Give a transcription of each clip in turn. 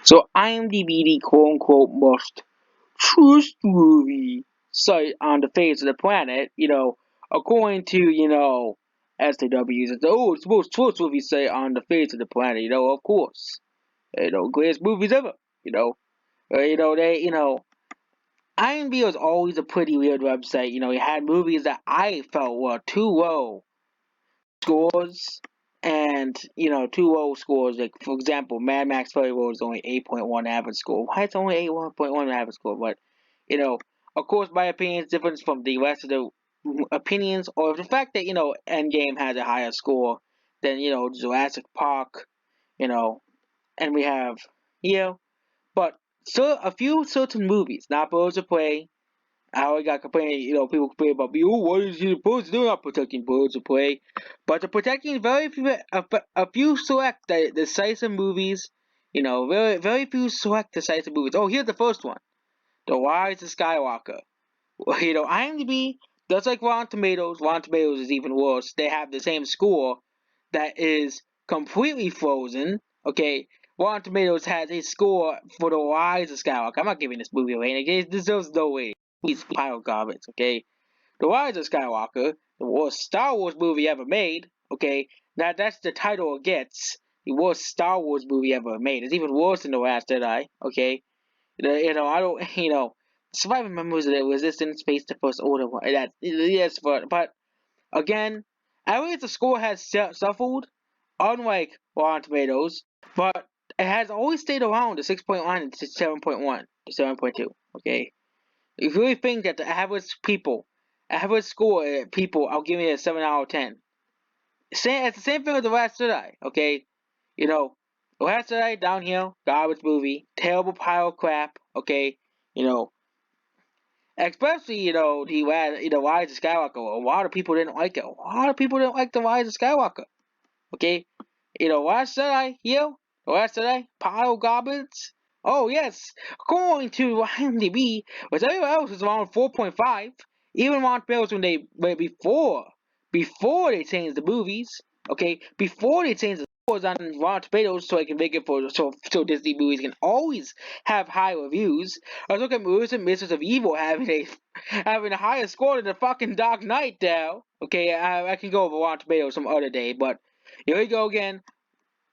So IMDb, the quote-unquote most trustworthy site on the face of the planet, according to, SJWs, it's the most trustworthy site on the face of the planet, of course. Greatest movies ever, you know. IMDb was always a pretty weird website. It had movies that I felt were too low scores, and too low scores. Like for example, Mad Max Fury Road is only 8.1 average score. Why it's only 8.1 average score? But you know, of course, my opinion is different from the rest of the opinions, or the fact that Endgame has a higher score than Jurassic Park. You know, and we have but so a few certain movies, not Birds of Prey. I always got complaining, people complain about me. Oh, what is he supposed to do? Not protecting birds of prey, but they're protecting a few select decisive movies. Very few select decisive movies. Oh, here's the first one: The Rise of Skywalker. IMDb, just like Rotten Tomatoes. Rotten Tomatoes is even worse. They have the same score that is completely frozen. Okay, Rotten Tomatoes has a score for The Rise of Skywalker. I'm not giving this movie a rating. It deserves no rating. Please pile of garbage. Okay, The Rise of Skywalker, the worst Star Wars movie ever made. Okay, now that's the title it gets. The worst Star Wars movie ever made. It's even worse than The Last Jedi. Okay, I don't. Surviving members of the Resistance face the First Order. That yes, but again, at least the score has suffered, unlike Rotten Tomatoes, but it has always stayed around the 6.1 to 7.1 to 7.2. Okay, if you really think that the average score people, I'll give it a 7 out of 10. It's the same thing with The Last Jedi. Okay, The Last Jedi downhill, garbage movie, terrible pile of crap. Okay, you know, especially the Rise of Skywalker. A lot of people didn't like it. A lot of people didn't like the Rise of Skywalker. Okay, Last Jedi, The Last Jedi, pile of garbage. Oh yes, according to IMDb, which everyone else is around 4.5. Even Rotten Tomatoes before they changed the movies. Okay, before they changed the scores on Rotten Tomatoes, so I can make it so Disney movies can always have high reviews. I was looking at Movies and Misters of Evil having a higher score than the fucking Dark Knight now. Okay, I can go over Rotten Tomatoes some other day, but here we go again.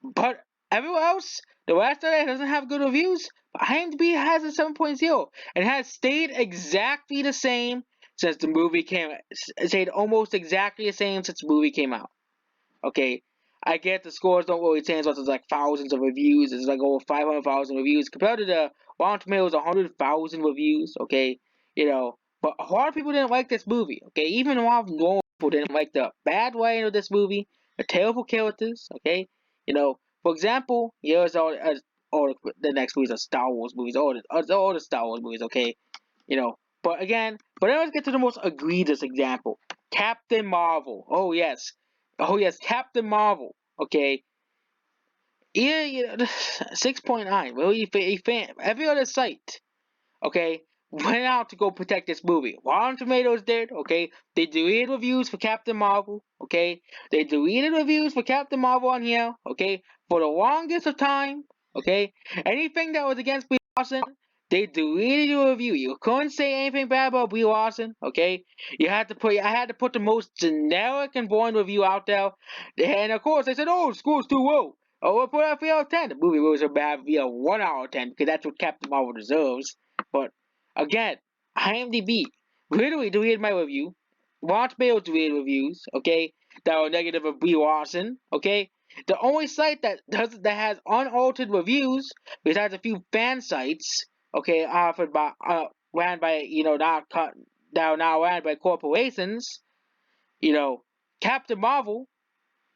But everywhere else, The Last Jedi doesn't have good reviews. But IMDb has a 7.0 and has stayed exactly the same since the movie came. Stayed almost exactly the same since the movie came out. Okay, I get the scores don't really change. There's like thousands of reviews. It's like over 500,000 reviews compared to the Rotten Tomatoes 100,000 reviews. Okay, but a lot of people didn't like this movie. Okay, even a lot of normal people didn't like the bad writing of this movie, the terrible characters. Okay, for example, here's all the next movies are Star Wars movies. All the Star Wars movies. Okay, but again, but then let's get to the most egregious example. Captain Marvel. Oh yes, Captain Marvel. Okay, yeah, 6.9. Really, every other site, okay, went out to go protect this movie. Rotten Tomatoes did. Okay, they deleted reviews for Captain Marvel. Okay, they deleted reviews for Captain Marvel on here. Okay, for the longest of time. Okay, anything that was against Brie Larson, they deleted your review. You couldn't say anything bad about Brie Larson. Okay, I had to put the most generic and boring review out there, and of course they said, "Oh, the score's too low." Oh, we'll put it at 3 out of 10. The movie was a bad 1 out of 10 because that's what Captain Marvel deserves. But again, IMDb literally deleted my review. Rotten Tomatoes deleted reviews, okay, that were negative of Brie Larson, okay. The only site that has unaltered reviews, besides a few fan sites, okay, offered by ran by not cut that are now ran by corporations, you know, Captain Marvel,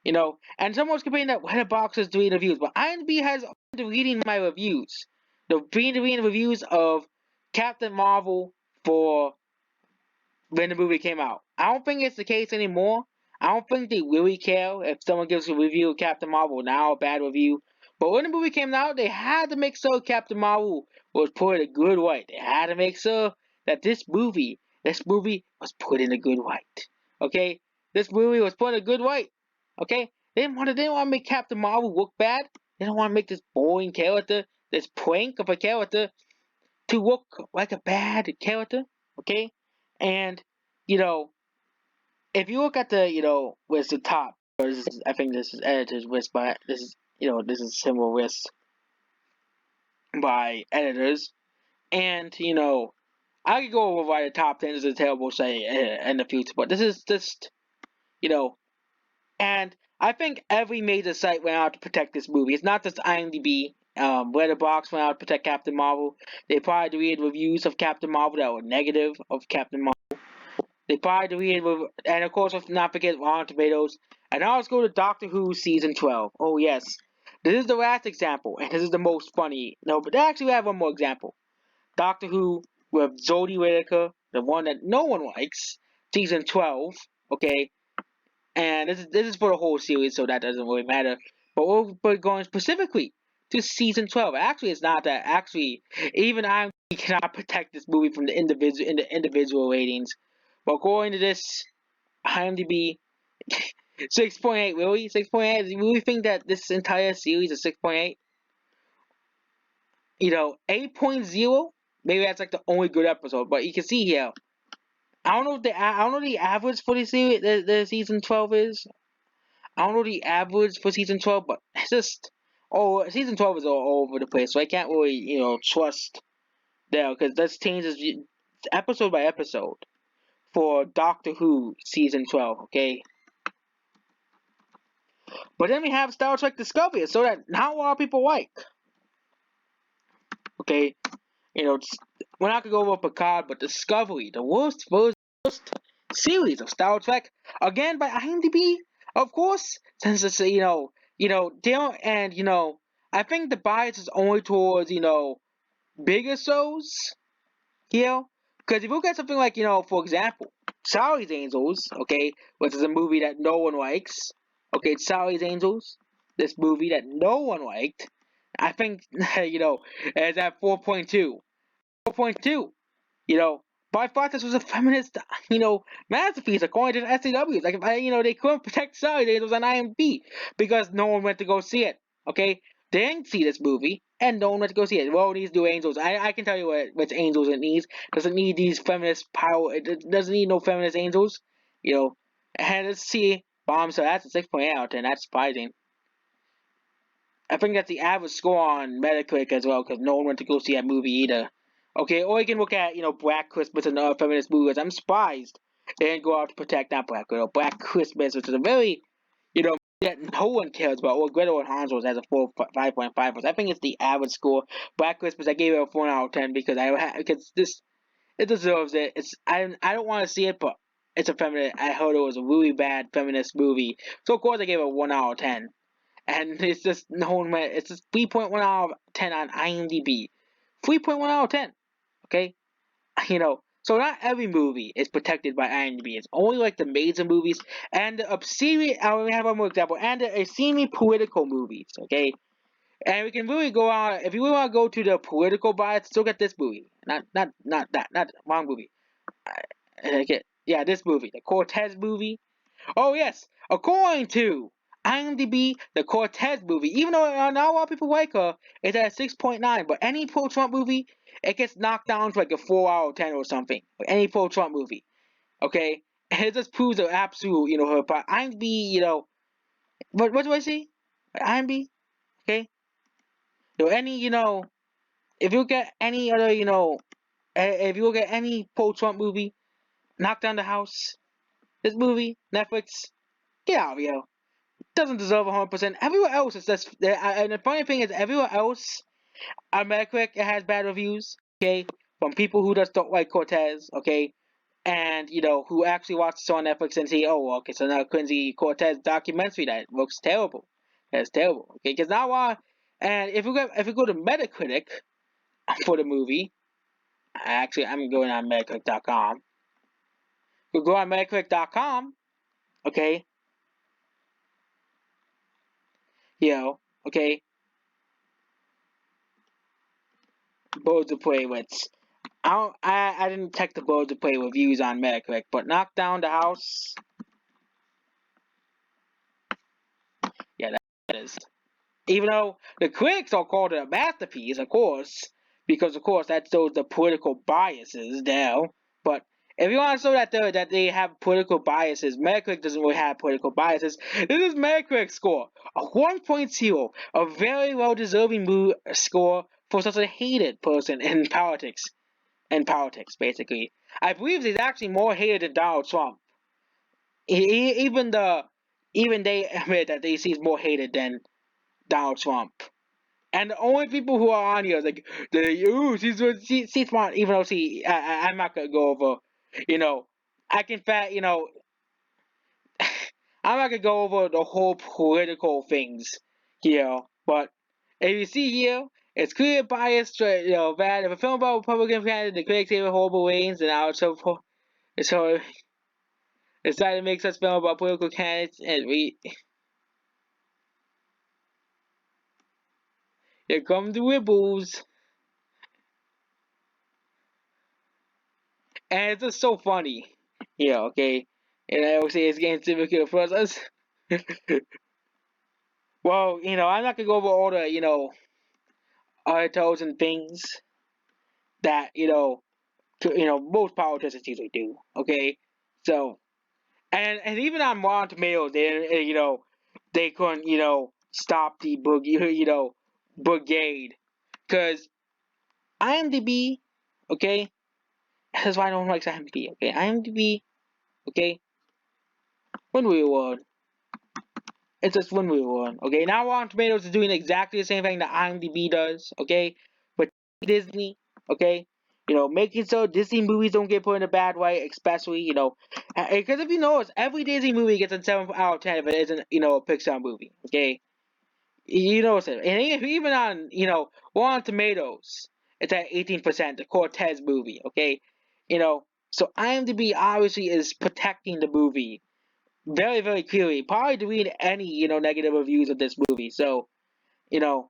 and someone's complaining that Letterboxd is deleting reviews, but IMDb has deleting my reviews. The deleting reviews of Captain Marvel for when the movie came out. I don't think it's the case anymore. I don't think they really care if someone gives a review of Captain Marvel now, a bad review. But when the movie came out, they had to make sure Captain Marvel was put in a good light. They had to make sure that this movie was put in a good light. Okay, this movie was put in a good light. Okay, they didn't want to make Captain Marvel look bad. They don't want to make this boring character this prank of a character to look like a bad character, okay? And you know, if you look at the with the top, I think this is editor's list, but this is this is similar list by editors, and I could go over why the top 10 is a terrible say in the future, but this is just you know, and I think every major site went out to protect this movie. It's not just IMDb. Letterboxd went out to protect Captain Marvel. They probably deleted reviews of Captain Marvel that were negative of Captain Marvel. They probably deleted, and of course, let's not forget Rotten Tomatoes. And now let's go to Doctor Who season 12. Oh yes, this is the last example, and this is the most funny. No, but actually, we have one more example. Doctor Who with Jodie Whittaker, the one that no one likes, season 12. Okay, and this is for the whole series, so that doesn't really matter. But we're going specifically to season 12. Actually, it's not that. Actually, even I cannot protect this movie from the individual ratings. But according to this IMDb, 6.8. Really, 6.8. Do you really think that this entire series is 6.8? 8.0. Maybe that's like the only good episode. But you can see here. I don't know the average for the series. The season 12 is. I don't know the average for season 12, but it's just season 12 is all over the place, so I can't really trust there because this changes episode by episode for Doctor Who season 12. Okay, but then we have Star Trek Discovery, so that not a lot of people like. Okay, we're not gonna go over Picard, but Discovery, the worst series of Star Trek, again by IMDb, of course, since it's they don't, and I think the bias is only towards bigger shows, because if you look at something like for example, Charlie's Angels, okay, which is a movie that no one likes, okay, Charlie's Angels, this movie that no one liked, I think it's at 4.2. 4.2. But I thought this was a feminist, masterpiece according to the SCWs. Like, if they couldn't protect Charlie's Angels on IMDb because no one went to go see it. Okay, they didn't see this movie, and no one went to go see it. Well, it needs new angels. I can tell you which angels it needs. Doesn't need these feminist power. It doesn't need no feminist angels. And let's see. Bomb. So that's a 6.8 out of 10. That's surprising. I think that's the average score on Metacritic as well, because no one went to go see that movie either. Okay, or you can look at, Black Christmas and other feminist movies. I'm surprised they didn't go out to protect that Black Christmas, which is a very, that no one cares about. Or Gretel and Hansel has a 5.5. I think it's the average score. Black Christmas, I gave it a 4 out of 10 because it deserves it. I don't want to see it, but it's a feminist. I heard it was a really bad feminist movie, so of course I gave it a 1 out of 10. And it's just it's just 3.1 out of 10 on IMDb. 3.1 out of 10. Okay? So not every movie is protected by IMDb. It's only like the major movies and the obscene, we have one more example, and the obscenely political movies, okay? And we can really go on, if you really want to go to the political bias, look at this movie. Not wrong movie. This movie, the Cortez movie. Oh yes, according to IMDb, the Cortez movie, even though not a lot of people like her, it's at 6.9. But any pro-Trump movie, it gets knocked down to like a 4 out of 10 or something. Any pro-Trump movie, okay? And it just proves the absolute, her part. IMDb, what do I say? IMDb, okay? Any, if you look at any other, if you look at any pro-Trump movie, knock down the house. This movie, Netflix, get out of here. Doesn't deserve 100%. Everywhere else, it's just. And the funny thing is, everywhere else, on Metacritic, it has bad reviews. Okay, from people who just don't like Cortez. Okay, and who actually watch this on Netflix and say, oh, okay, so now Quincy Cortez documentary that looks terrible. That's terrible. Okay, because now and if we go to Metacritic for the movie, actually, I'm going on Metacritic.com. We go on Metacritic.com. Okay. Okay, Birds of Prey with. I didn't check the Birds of Prey reviews on Metacritic, but Knock Down the House. Yeah, that is. Even though the critics are called it a masterpiece, of course, because of course that shows the political biases there. But if you want to show that they have political biases, Metacritic doesn't really have political biases. This is Metacritic score, a 1.0, a very well deserving score for such a hated person in politics. In politics, basically, I believe he's actually more hated than Donald Trump. Even even they admit that he's more hated than Donald Trump. And the only people who are on here is like, she's smart, even though I'm not gonna go over, you know, I can fact, I'm not gonna go over the whole political things here, but if you see here, it's clear bias, that if a film about Republican candidates, the critics say horrible ways, and so decided to make such film about political candidates, and here come the rebels. And it's just so funny. Yeah, okay. And I always say it's getting typical for us. Well, I'm not gonna go over all the, articles and things that, most politicians usually do. Okay? So and even on Rotten Tomatoes, they couldn't, stop the brigade. Cause IMDb, okay? That's why I don't like IMDb, okay? IMDb, okay? When we were It's just one movie one. Okay, now Rotten Tomatoes is doing exactly the same thing that IMDb does. Okay, but Disney. Okay, making so Disney movies don't get put in a bad way, especially because if you notice, every Disney movie gets a 7 out of 10 if it isn't a Pixar movie. Okay, you notice it, and even on Rotten Tomatoes, it's at 18%. The Cortez movie. Okay, so IMDb obviously is protecting the movie very, very clearly. Probably to read any, negative reviews of this movie. So, you know,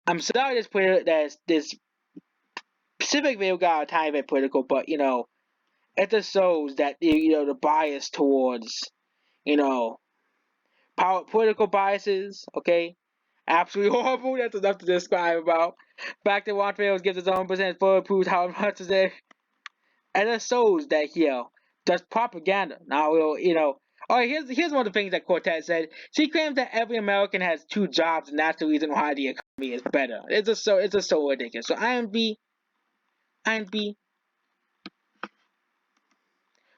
I'm sorry this specific video got a tiny bit political, but it just shows that the bias towards, you know, political biases. Okay, absolutely horrible. That's enough to describe about. The fact that Rotten Tomatoes gives its own percentage for proves how much is it. And it shows that that's propaganda. Now all right, here's one of the things that Cortez said. She claims that every American has 2 jobs, and that's the reason why the economy is better. It's just so ridiculous. So IMDb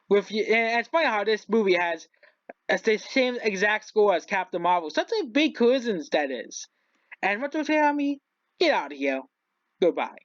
with you, and it's funny how this movie has the same exact score as Captain Marvel. Such a big coincidence that is. And what do you say on me? Get out of here. Goodbye.